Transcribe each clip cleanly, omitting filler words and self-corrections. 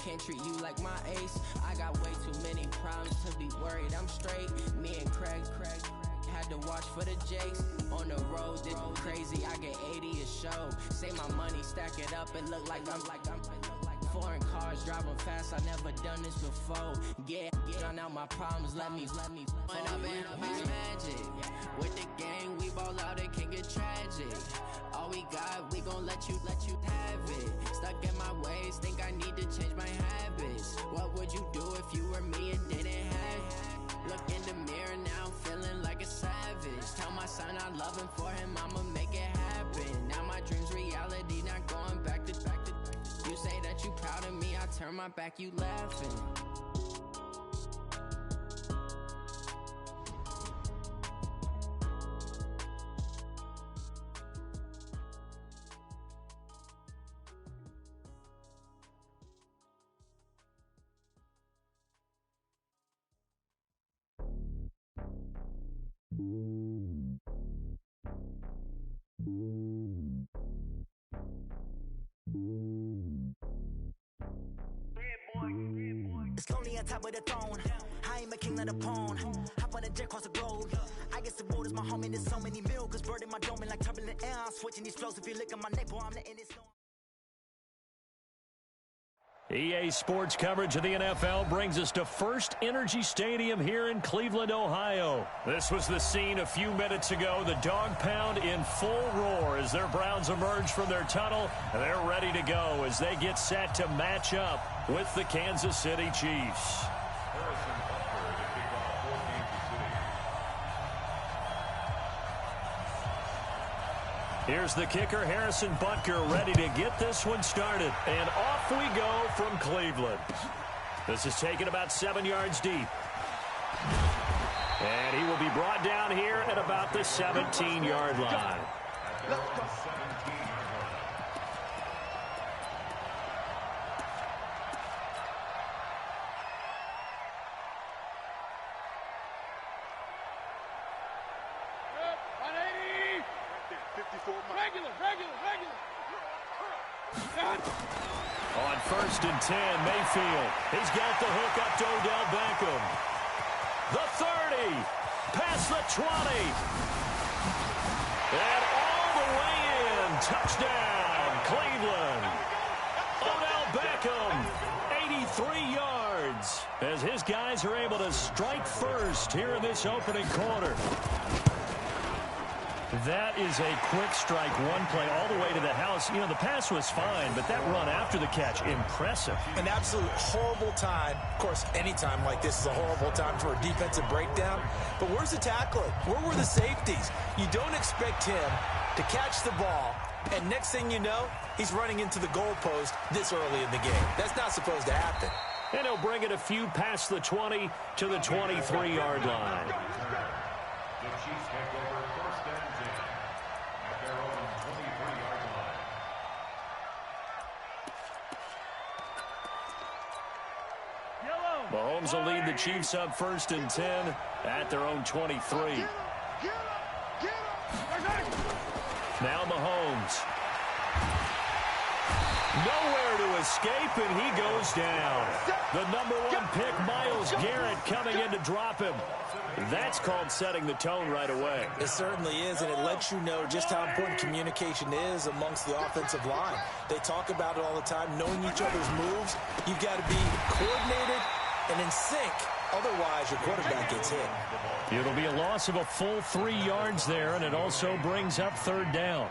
can't treat you like my ace. I got way too many problems to be worried. I'm straight. Me and Craig had to watch for the Jakes. On the road, this crazy. I get 80 a show. Say my money, stack it up and look like I'm foreign cars driving fast. I never done this before. Get out my problems. Let me. When I've been magic with the gang, we ball out. It can get tragic. All we got, we gon' let you have it. Stuck in my ways, think I need to change my habits. What would you do if you were me and didn't have it? Look in the mirror now, I'm feeling like a savage. Tell my son I love him, for him I'ma make it happen. Now my dream's reality, not going back to. You say that you proud of me, I turn my back, you laughing. It's lonely on top of the throne. I ain't a king of the pawn. Hop on a jet across the globe. I guess the world is my home and there's so many milkers bird in my dome and like turbulent air. I'm switching these flows. If you look at my neck, boy, I'm letting it snow. EA Sports coverage of the NFL brings us to First Energy Stadium here in Cleveland, Ohio. This was the scene a few minutes ago. The dog pound in full roar as their Browns emerge from their tunnel. They're ready to go as they get set to match up with the Kansas City Chiefs. Here's the kicker, Harrison Butker, ready to get this one started. And off we go from Cleveland. This is taken about 7 yards deep. And he will be brought down here at about the 17-yard line. On 1st and 10, Mayfield. He's got the hook up to Odell Beckham. The 30, past the 20. And all the way in. Touchdown, Cleveland. Odell Beckham, 83 yards. As his guys are able to strike first here in this opening quarter. That is a quick strike, one play all the way to the house. You know, the pass was fine, but that run after the catch, impressive. An absolute horrible time. Of course, any time like this is a horrible time for a defensive breakdown. But where's the tackling? Where were the safeties? You don't expect him to catch the ball, and next thing you know, he's running into the goalpost this early in the game. That's not supposed to happen. And he'll bring it a few past the 20 to the 23-yard line. The Chiefs take over 1st and 10 at their own 23-yard line. Mahomes will lead the Chiefs up 1st and 10 at their own 23. Now Mahomes. Nowhere to escape, and he goes down. The #1 pick, Myles Garrett, coming in to drop him. That's called setting the tone right away. It certainly is, and it lets you know just how important communication is amongst the offensive line. They talk about it all the time, knowing each other's moves. You've got to be coordinated and in sync. Otherwise, your quarterback gets hit. It'll be a loss of a full 3 yards there, and it also brings up 3rd down.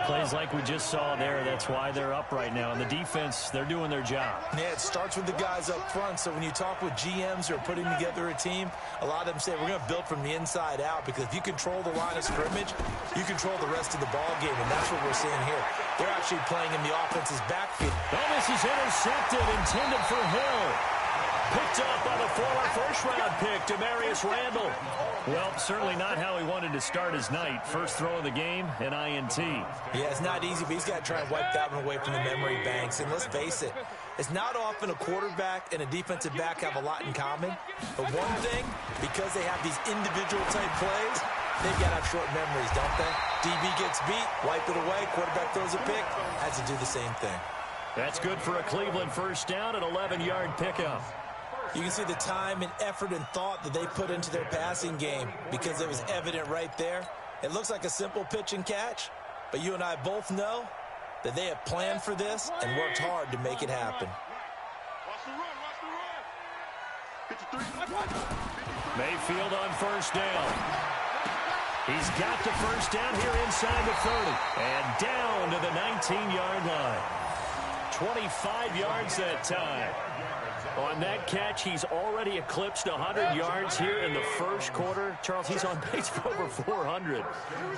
Plays like we just saw there, that's why they're up right now. And the defense, they're doing their job. Yeah, it starts with the guys up front. So when you talk with GMs who are putting together a team, a lot of them say we're going to build from the inside out, because if you control the line of scrimmage, you control the rest of the ball game, and that's what we're seeing here. They're actually playing in the offense's backfield. Oh, this is intercepted, intended for Hill. Picked up by the former first-round pick, Demarius Randall. Well, certainly not how he wanted to start his night. First throw of the game, an INT. Yeah, it's not easy, but he's got to try and wipe that one away from the memory banks. And let's face it, it's not often a quarterback and a defensive back have a lot in common. But one thing, because they have these individual-type plays, they've got to have short memories, don't they? DB gets beat, wipe it away, quarterback throws a pick, has to do the same thing. That's good for a Cleveland first down, an 11-yard pickup. You can see the time and effort and thought that they put into their passing game because it was evident right there. It looks like a simple pitch and catch, but you and I both know that they have planned for this and worked hard to make it happen. Mayfield on first down. He's got the first down here inside the 30 and down to the 19-yard line. 25 yards that time. On that catch, he's already eclipsed 100 yards here in the first quarter. Charles, he's on pace for over 400.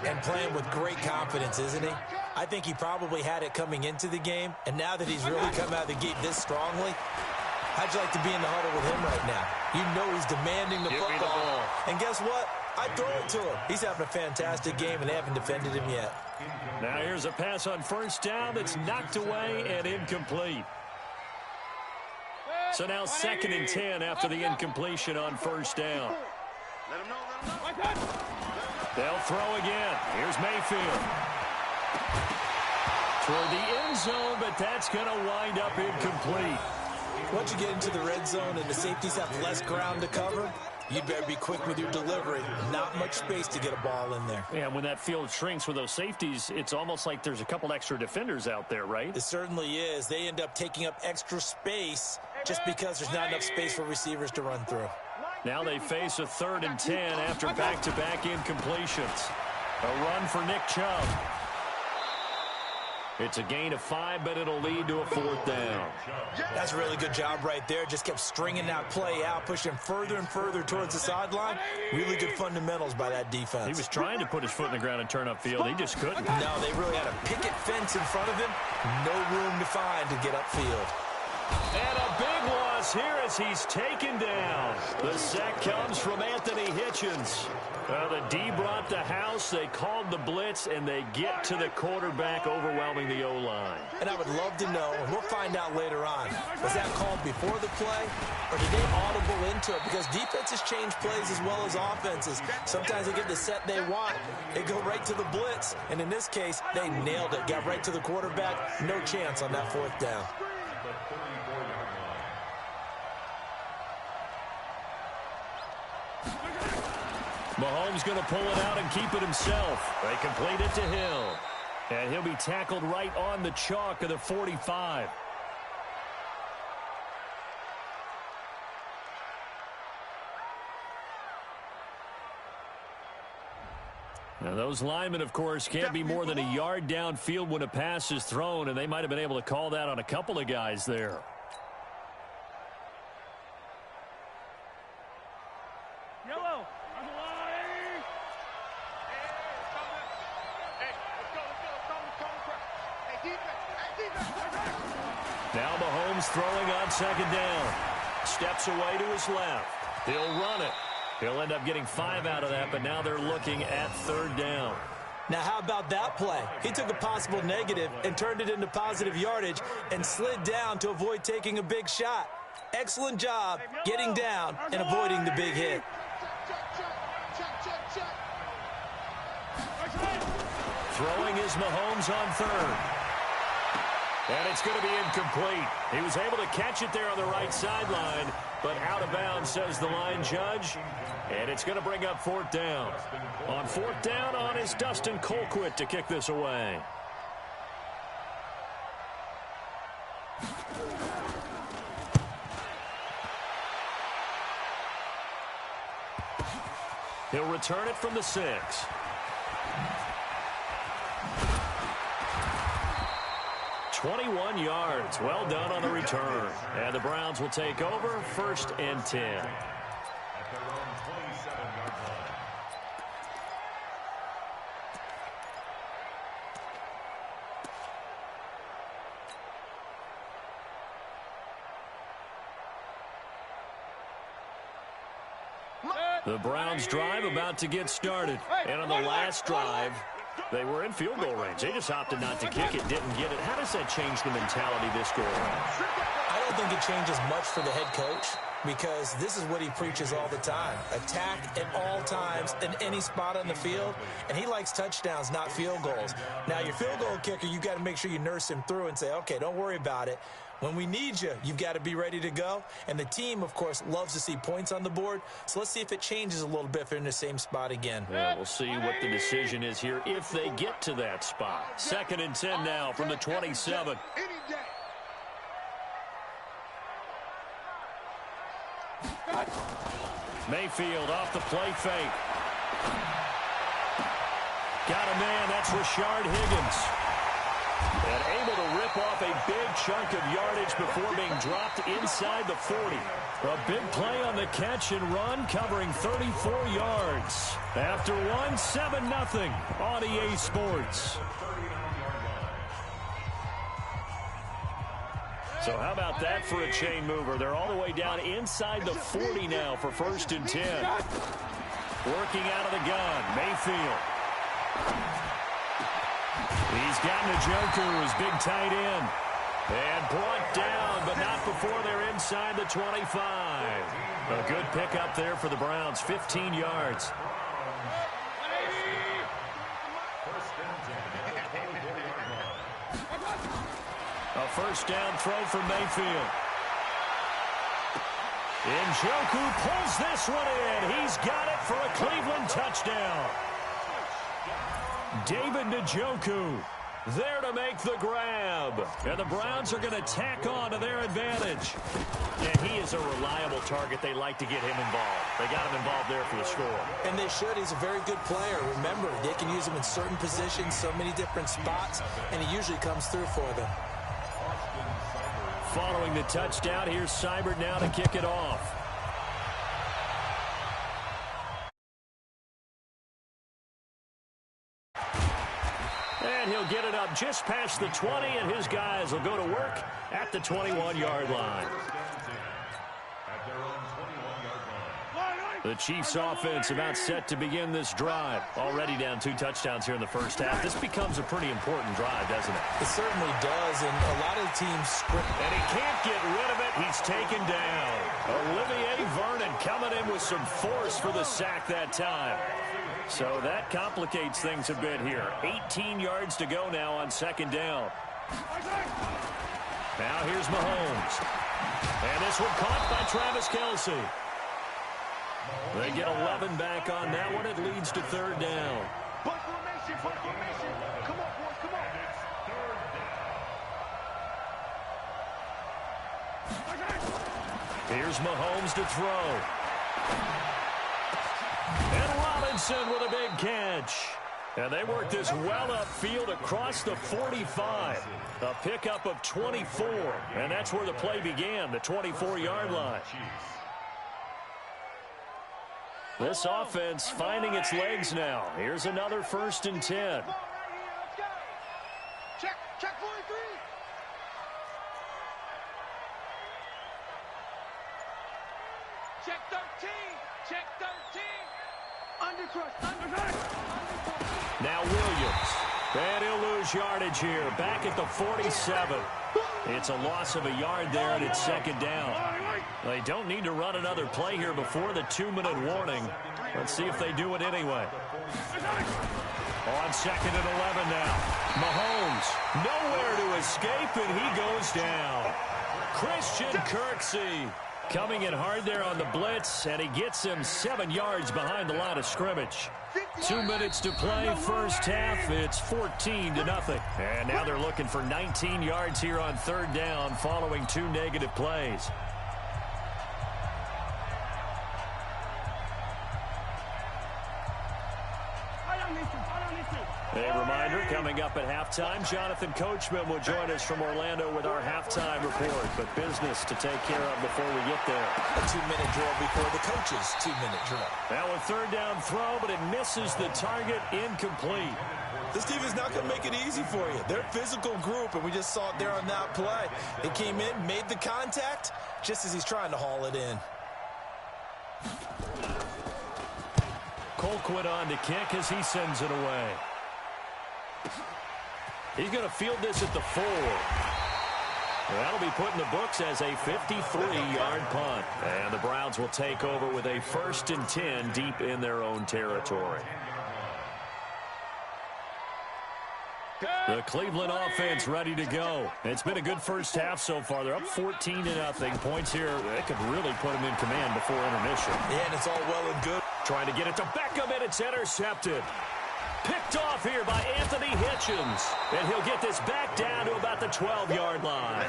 And playing with great confidence, isn't he? I think he probably had it coming into the game, and now that he's really come out of the gate this strongly, how'd you like to be in the huddle with him right now? You know he's demanding the football. And guess what? I throw it to him. He's having a fantastic game, and they haven't defended him yet. Now here's a pass on first down that's knocked away and incomplete. So now 2nd and 10 after the incompletion on first down. They'll throw again. Here's Mayfield. Toward the end zone, but that's going to wind up incomplete. Once you get into the red zone and the safeties have less ground to cover, you better be quick with your delivery. Not much space to get a ball in there. Yeah, when that field shrinks with those safeties, it's almost like there's a couple extra defenders out there, right? It certainly is. They end up taking up extra space just because there's not enough space for receivers to run through. Now they face a 3rd and 10 after back-to-back incompletions. A run for Nick Chubb. It's a gain of 5, but it'll lead to a 4th down. That's a really good job right there. Just kept stringing that play out, pushing further and further towards the sideline. Really good fundamentals by that defense. He was trying to put his foot in the ground and turn upfield. He just couldn't. No, they really had a picket fence in front of him. No room to find to get upfield. And a big loss here as he's taken down. The sack comes from Anthony Hitchens. The D brought the house. They called the blitz, and they get to the quarterback, overwhelming the O-line. And I would love to know, and we'll find out later on, was that called before the play, or did they audible into it? Because defenses change plays as well as offenses. Sometimes they get the set they want. They go right to the blitz, and in this case, they nailed it. Got right to the quarterback. No chance on that 4th down. Mahomes going to pull it out and keep it himself. They complete it to Hill. And he'll be tackled right on the chalk of the 45. Now those linemen, of course, can't be more than a yard downfield when a pass is thrown, and they might have been able to call that on a couple of guys there. Now Mahomes throwing on 2nd down. Steps away to his left. He'll run it. He'll end up getting 5 out of that, but now they're looking at 3rd down. Now, how about that play? He took a possible negative and turned it into positive yardage and slid down to avoid taking a big shot. Excellent job getting down and avoiding the big hit. Throwing is Mahomes on 3rd. And it's going to be incomplete. He was able to catch it there on the right sideline, but out of bounds, says the line judge. And it's going to bring up 4th down. On 4th down on is Dustin Colquitt to kick this away. He'll return it from the 6. "21 yards. Well done on the return. And the Browns will take over 1st and 10. At their own 27-yard line. The Browns drive about to get started. And on the last drive, They were in field goal range. They just opted not to kick it, didn't get it. How does that change the mentality this go around? I don't think it changes much for the head coach because this is what he preaches all the time. Attack at all times in any spot on the field, and he likes touchdowns, not field goals. Now, your field goal kicker, you've got to make sure you nurse him through and say, okay, don't worry about it. When we need you, you've got to be ready to go. And the team, of course, loves to see points on the board. So let's see if it changes a little bit if they're in the same spot again. Yeah, we'll see what the decision is here if they get to that spot. 2nd and 10 now from the 27. Mayfield off the play fake. Got a man, that's Rashard Higgins. And able to rip off a big chunk of yardage before being dropped inside the 40. A big play on the catch and run, covering 34 yards. After one, 7-0 on EA Sports. So how about that for a chain mover? They're all the way down inside the 40 now for 1st and 10. Working out of the gun, Mayfield. He's got Njoku, his big tight end. And brought down, but not before they're inside the 25. A good pickup there for the Browns, 15 yards. A 1st down throw for Mayfield. Njoku pulls this one in. He's got it for a Cleveland touchdown. David Njoku there to make the grab. And the Browns are going to tack on to their advantage. And he is a reliable target. They like to get him involved. They got him involved there for the score. And they should. He's a very good player. Remember, they can use him in certain positions, so many different spots, and he usually comes through for them. Following the touchdown, here's Seibert now to kick it off. And he'll get it up just past the 20, and his guys will go to work at the 21-yard line. The Chiefs offense about set to begin this drive. Already down 2 touchdowns here in the first half. This becomes a pretty important drive, doesn't it? It certainly does, and a lot of teams script. And he can't get rid of it. He's taken down. Olivier Vernon coming in with some force for the sack that time. So that complicates things a bit here. 18 yards to go now on 2nd down. Now here's Mahomes. And this one caught by Travis Kelce. They get 11 back on that one. It leads to 3rd down. Come on, boys, come on. Here's Mahomes to throw. And Robinson with a big catch. And they work this well upfield across the 45. A pickup of 24. And that's where the play began, the 24-yard line. This offense finding its legs now. Here's another 1st and 10. Check 43. Check 13. Check 13. Now Williams. And he'll lose yardage here. Back at the 47. It's a loss of a yard there, and it's 2nd down. They don't need to run another play here before the 2-minute warning. Let's see if they do it anyway. On 2nd and 11 now. Mahomes nowhere to escape, and he goes down. Christian Kirksey coming in hard there on the blitz, and he gets him 7 yards behind the line of scrimmage. 2 minutes to play, first half. It's 14-0. And now they're looking for 19 yards here on 3rd down following 2 negative plays. A reminder, coming up at halftime, Jonathan Coachman will join us from Orlando with our halftime report. But business to take care of before we get there. A 2-minute drill before the coach's 2-minute drill. Now a 3rd down throw, but it misses the target, incomplete. This team is not going to make it easy for you. They're a physical group, and we just saw it there on that play. They came in, made the contact, just as he's trying to haul it in. Colquitt on to kick as he sends it away. He's going to field this at the 4. That'll be put in the books as a 53-yard punt. And the Browns will take over with a 1st and 10 deep in their own territory. The Cleveland offense ready to go. It's been a good first half so far. They're up 14-0. Points here, they could really put them in command before intermission. Yeah, and it's all well and good. Trying to get it to Beckham, and it's intercepted. Picked off here by Anthony Hitchens. And he'll get this back down to about the 12-yard line.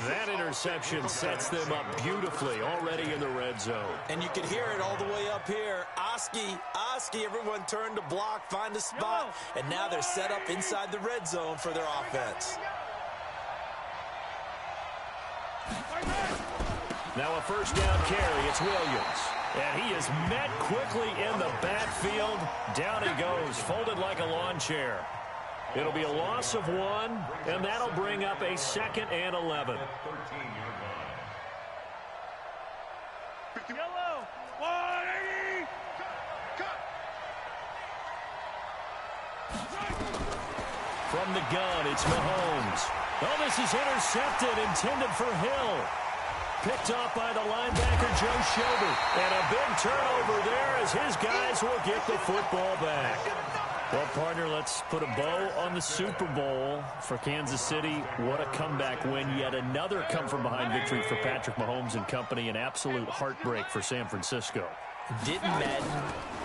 That interception sets them up beautifully already in the red zone. And you can hear it all the way up here. Oski, everyone turned to block, find a spot, and now they're set up inside the red zone for their offense. Now a first down carry. It's Williams. And he is met quickly in the backfield. Down he goes, folded like a lawn chair. It'll be a loss of 1, and that'll bring up a 2nd and 11. Yellow, 180. From the gun, it's Mahomes. Oh, this is intercepted, intended for Hill. Picked off by the linebacker, Joe Schobert. And a big turnover there as his guys will get the football back. Well, partner, let's put a bow on the Super Bowl for Kansas City. What a comeback win. Yet another come-from-behind victory for Patrick Mahomes and company. An absolute heartbreak for San Francisco. Didn't Madden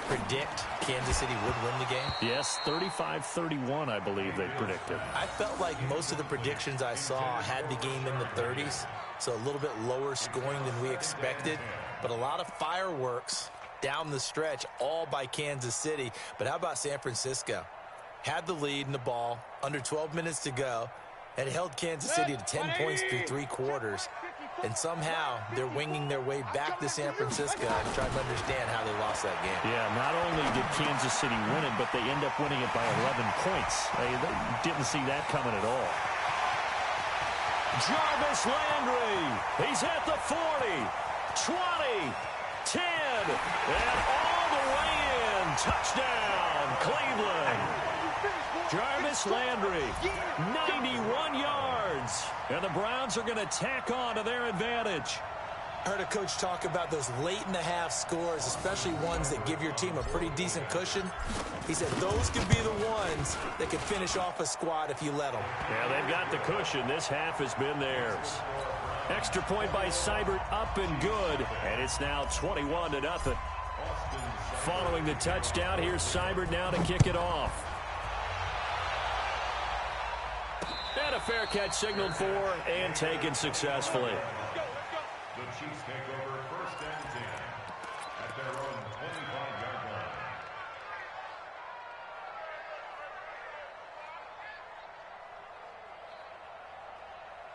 predict Kansas City would win the game? Yes, 35-31, I believe they predicted. I felt like most of the predictions I saw had the game in the 30s, so a little bit lower scoring than we expected, but a lot of fireworks down the stretch, all by Kansas City. But how about San Francisco? Had the lead in the ball, under 12 minutes to go, and held Kansas City to 10 points through 3 quarters. And somehow they're winging their way back to San Francisco and trying to understand how they lost that game. Yeah, not only did Kansas City win it, but they end up winning it by 11 points. They didn't see that coming at all. Jarvis Landry. He's at the 40, 20, 10, and all the way in. Touchdown, Cleveland. Jarvis Landry, 91 yards. And the Browns are going to tack on to their advantage. I heard a coach talk about those late-in-the-half scores, especially ones that give your team a pretty decent cushion. He said those could be the ones that could finish off a squad if you let them. Yeah, they've got the cushion. This half has been theirs. Extra point by Seibert, up and good. And it's now 21-0. Following the touchdown, here's Seibert now to kick it off. And a fair catch signaled for and taken successfully. The Chiefs take over 1st and 10 at their own 25-yard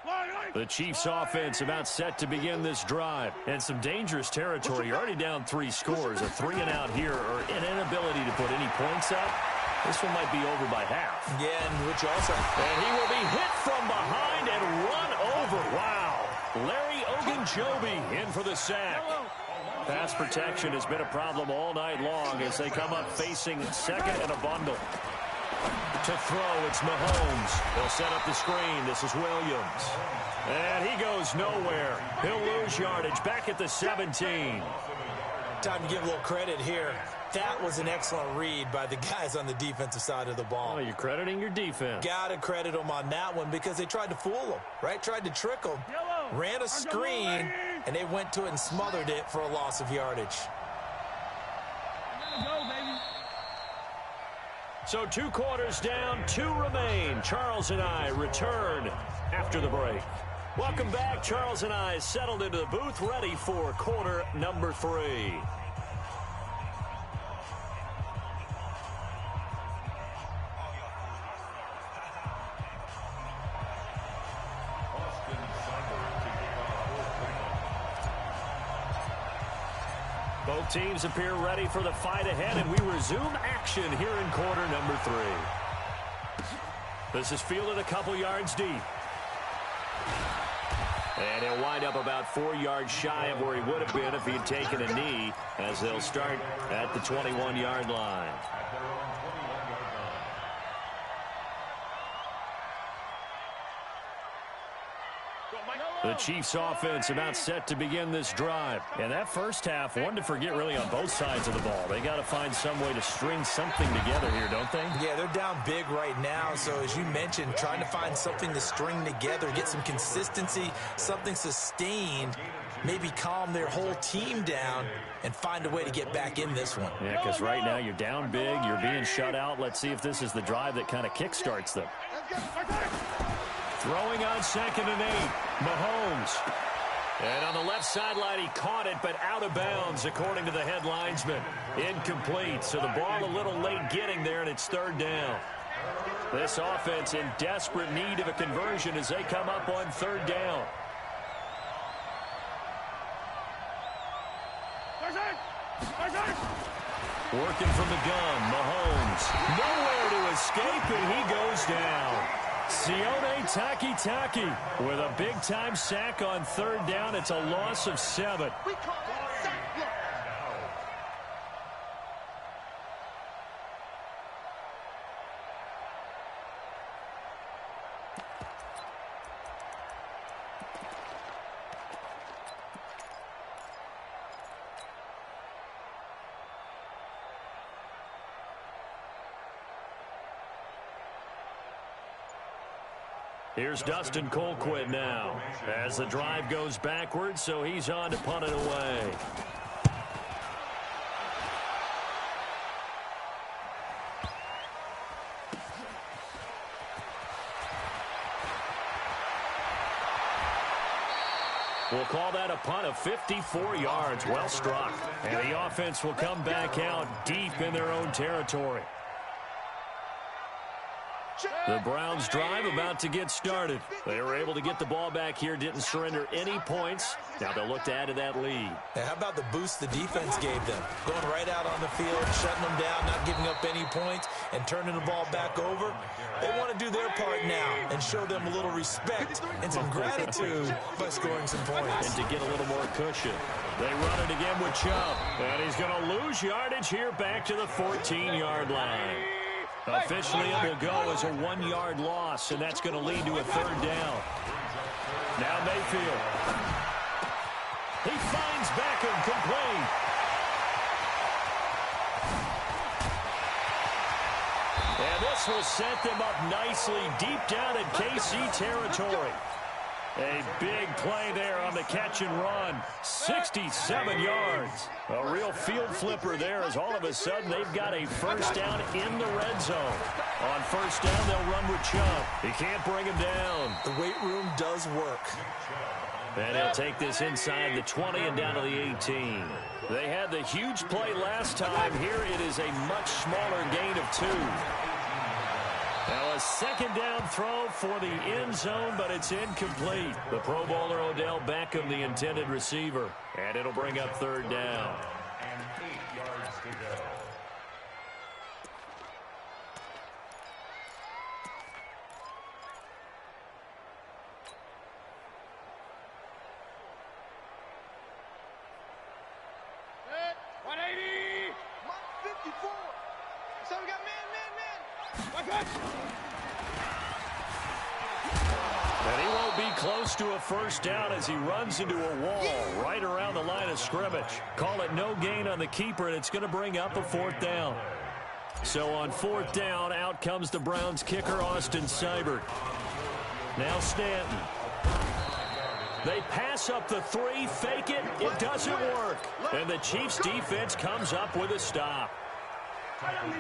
line. The Chiefs offense about set to begin this drive. And some dangerous territory. You're already down 3 scores. A 3-and-out here or an inability to put any points up. This one might be over by half. Yeah, and which also... And he will be hit from behind and run over. Wow. Larry Ogunjobi in for the sack. Pass protection has been a problem all night long as they come up facing 2nd and a bundle. To throw, it's Mahomes. They'll set up the screen. This is Williams. And he goes nowhere. He'll lose yardage back at the 17. Time to give a little credit here. That was an excellent read by the guys on the defensive side of the ball. Oh, you're crediting your defense. Got to credit them on that one because they tried to fool them, right? Tried to trick them. Ran a screen, and they went to it and smothered it for a loss of yardage. So 2 quarters down, 2 remain. Charles and I return after the break. Welcome back. Charles and I settled into the booth, ready for quarter number 3. Both teams appear ready for the fight ahead, and we resume action here in quarter number 3. This is fielded a couple yards deep. And he'll wind up about 4 yards shy of where he would have been if he'd taken a knee, as they'll start at the 21-yard line. The Chiefs offense about set to begin this drive. And that first half, one to forget really on both sides of the ball. They got to find some way to string something together here, don't they? Yeah, they're down big right now. So as you mentioned, trying to find something to string together, get some consistency, something sustained, maybe calm their whole team down and find a way to get back in this one. Yeah, because right now you're down big, you're being shut out. Let's see if this is the drive that kind of kickstarts them. Throwing on 2nd and 8, Mahomes. And on the left sideline, he caught it, but out of bounds, according to the head linesman. Incomplete, so the ball a little late getting there, and it's 3rd down. This offense in desperate need of a conversion as they come up on 3rd down. Working from the gun, Mahomes. Nowhere to escape, and he goes down. Sione Takitaki with a big-time sack on 3rd down. It's a loss of 7. We call that sack block. Here's Dustin Colquitt now as the drive goes backwards, so he's on to punt it away. We'll call that a punt of 54 yards. Well struck. And the offense will come back out deep in their own territory. The Browns drive about to get started. They were able to get the ball back here, didn't surrender any points. Now they'll look to add to that lead. Now, how about the boost the defense gave them? Going right out on the field, shutting them down, not giving up any points, and turning the ball back over. They want to do their part now and show them a little respect and some gratitude by scoring some points. And to get a little more cushion. They run it again with Chubb. And he's going to lose yardage here back to the 14-yard line. Officially, it will go as a 1-yard loss, and that's going to lead to a 3rd down. Now Mayfield. He finds Beckham complete. And this will set them up nicely deep down in KC territory. A big play there on the catch and run. 67 yards. A real field flipper there as all of a sudden they've got a 1st down in the red zone. On 1st down, they'll run with Chubb. He can't bring him down. The weight room does work. And he'll take this inside the 20 and down to the 18. They had the huge play last time. Here it is a much smaller gain of 2. Now a 2nd down throw for the end zone, but it's incomplete. The Pro Bowler Odell Beckham, the intended receiver. And it'll bring up 3rd down. And 8 yards to go. Set. 180. 54. So we got man. And he won't be close to a 1st down as he runs into a wall right around the line of scrimmage. Call it no gain on the keeper, and it's going to bring up a 4th down. So on 4th down, out comes the Browns kicker, Austin Seibert. Now Stanton. They pass up the 3, fake it. It doesn't work. And the Chiefs defense comes up with a stop.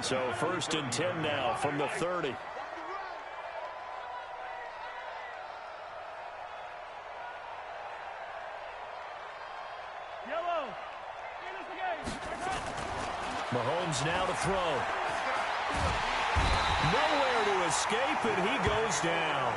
So 1st and 10 now from the 30. Mahomes now to throw. Nowhere to escape, and he goes down.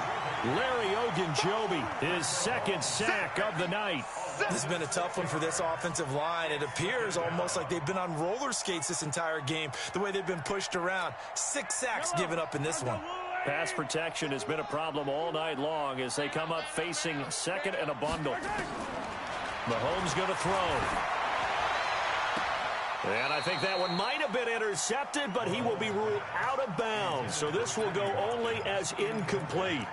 Larry Ogunjobi, his 2nd sack of the night. This has been a tough one for this offensive line. It appears almost like they've been on roller skates this entire game, the way they've been pushed around. 6 sacks given up in this one. Pass protection has been a problem all night long as they come up facing 2nd and a bundle. Mahomes going to throw. And I think that one might have been intercepted, but he will be ruled out of bounds. So this will go only as incomplete.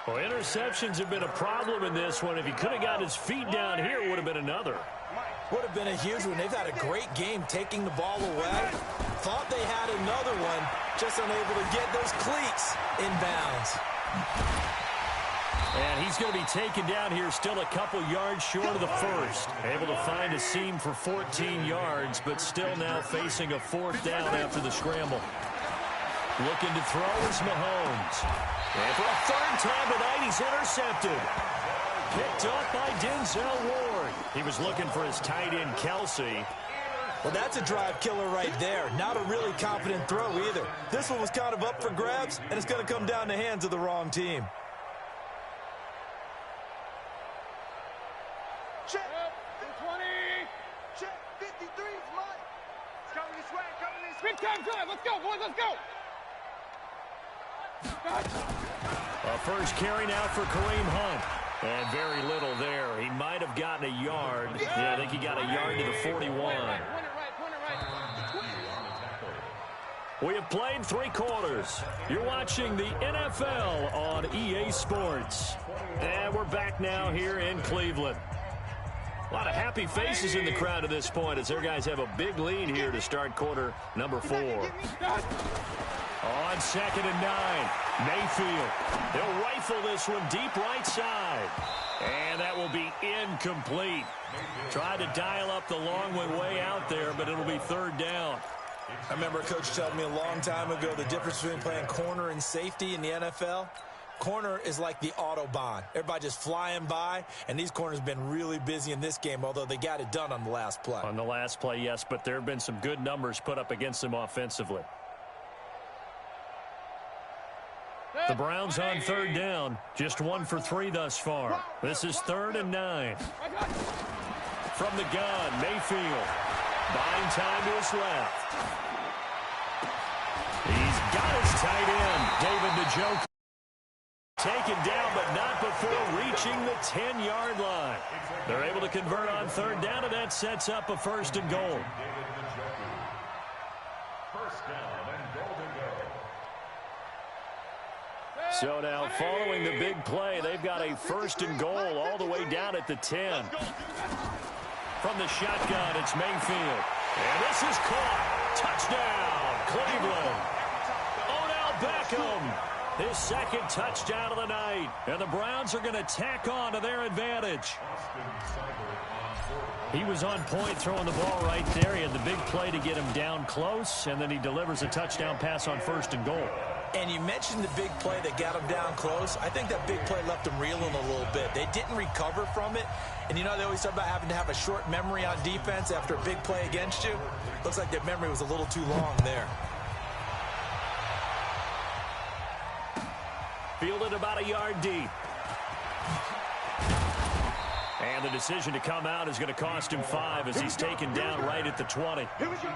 Well, interceptions have been a problem in this one. If he could have got his feet down here, it would have been another. Would have been a huge one. They've had a great game taking the ball away. Thought they had another one, just unable to get those cleats in bounds. And he's going to be taken down here still a couple yards short of the first. Able to find a seam for 14 yards, but still now facing a fourth down after the scramble. Looking to throw is Mahomes. And for a third time tonight, he's intercepted. Picked up by Denzel Ward. He was looking for his tight end, Kelsey. Well, that's a drive killer right there. Not a really confident throw either. This one was kind of up for grabs, and it's going to come down the hands of the wrong team. Check. 20. Check. 53 is mine. It's coming this way. Coming this way. Big time drive. Let's go, boys. Let's go. A first carry now for Kareem Hunt. And very little there. He might have gotten a yard. Yeah, I think he got a yard to the 41. We have played 3 quarters. You're watching the NFL on EA Sports. And we're back now here in Cleveland. A lot of happy faces in the crowd at this point as their guys have a big lead here to start quarter number 4. On 2nd and 9, Mayfield. They'll rifle this one deep right side. And that will be incomplete. Tried to dial up the long way out there, but it'll be 3rd down. I remember a coach telling me a long time ago the difference between playing corner and safety in the NFL. Corner is like the Autobahn. Everybody just flying by, and these corners have been really busy in this game, although they got it done on the last play. On the last play, yes, but there have been some good numbers put up against them offensively. The Browns on 3rd down, just 1 for 3 thus far. This is 3rd and 9. From the gun, Mayfield. Buying time to his left. He's got his tight end, David Njoku. Taken down, but not before reaching the 10-yard line. They're able to convert on 3rd down, and that sets up a 1st and goal. First down and goal to go. So now, following the big play, they've got a 1st and goal all the way down at the 10. From the shotgun, it's Mayfield. And this is caught. Touchdown, Cleveland. Odell Beckham. His 2nd touchdown of the night. And the Browns are going to tack on to their advantage. He was on point throwing the ball right there. He had the big play to get him down close, and then he delivers a touchdown pass on 1st and goal. And you mentioned the big play that got him down close. I think that big play left him reeling a little bit. They didn't recover from it. And, you know, they always talk about having to have a short memory on defense after a big play against you. Looks like their memory was a little too long there. Fielded about a yard deep. And the decision to come out is going to cost him 5 as he's taken down right at the 20. Here we go.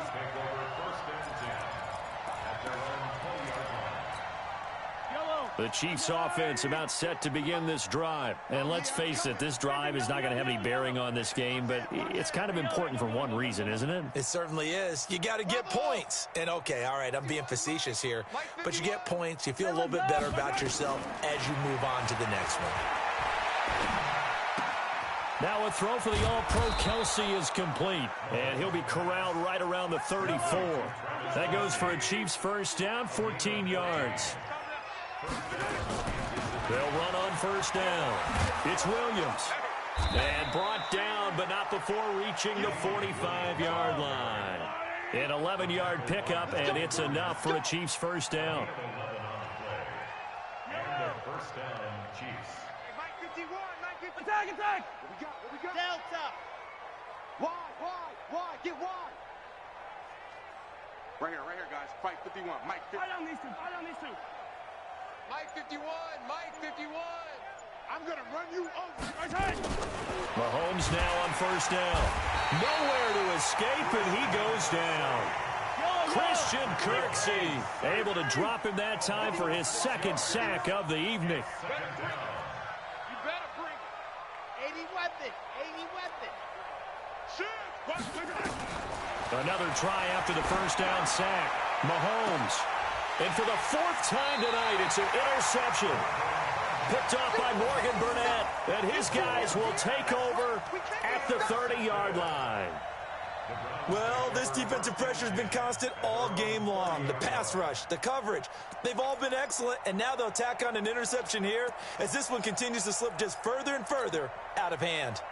The Chiefs offense about set to begin this drive. And let's face it, this drive is not going to have any bearing on this game, but it's kind of important for one reason, isn't it? It certainly is. You got to get points. And, okay, all right, I'm being facetious here, but you get points. You feel a little bit better about yourself as you move on to the next one. Now a throw for the All-Pro Kelsey is complete, and he'll be corralled right around the 34. That goes for a Chiefs 1st down, 14 yards. They'll run on 1st down. It's Williams. And brought down, but not before reaching the 45-yard line. An 11-yard pickup, and it's enough for a Chiefs 1st down. First down, Chiefs. Mike 51, Mike 51. Attack. What we got? Delta. Wide. Get wide. Right here, guys. Fight 51. Mike 51. I don't need to. Mike 51. I'm going to run you over. Mahomes now on 1st down. Nowhere to escape, and he goes down. Christian Kirksey able to drop him that time for his 2nd sack of the evening. You better bring 80 weapon. Another try after the 1st down sack. Mahomes. And for the 4th time tonight, it's an interception. picked off by Morgan Burnett. And his guys will take over at the 30-yard line. Well, this defensive pressure has been constant all game long. The pass rush, the coverage, they've all been excellent, and now they'll tack on an interception here as this one continues to slip just further and further out of hand.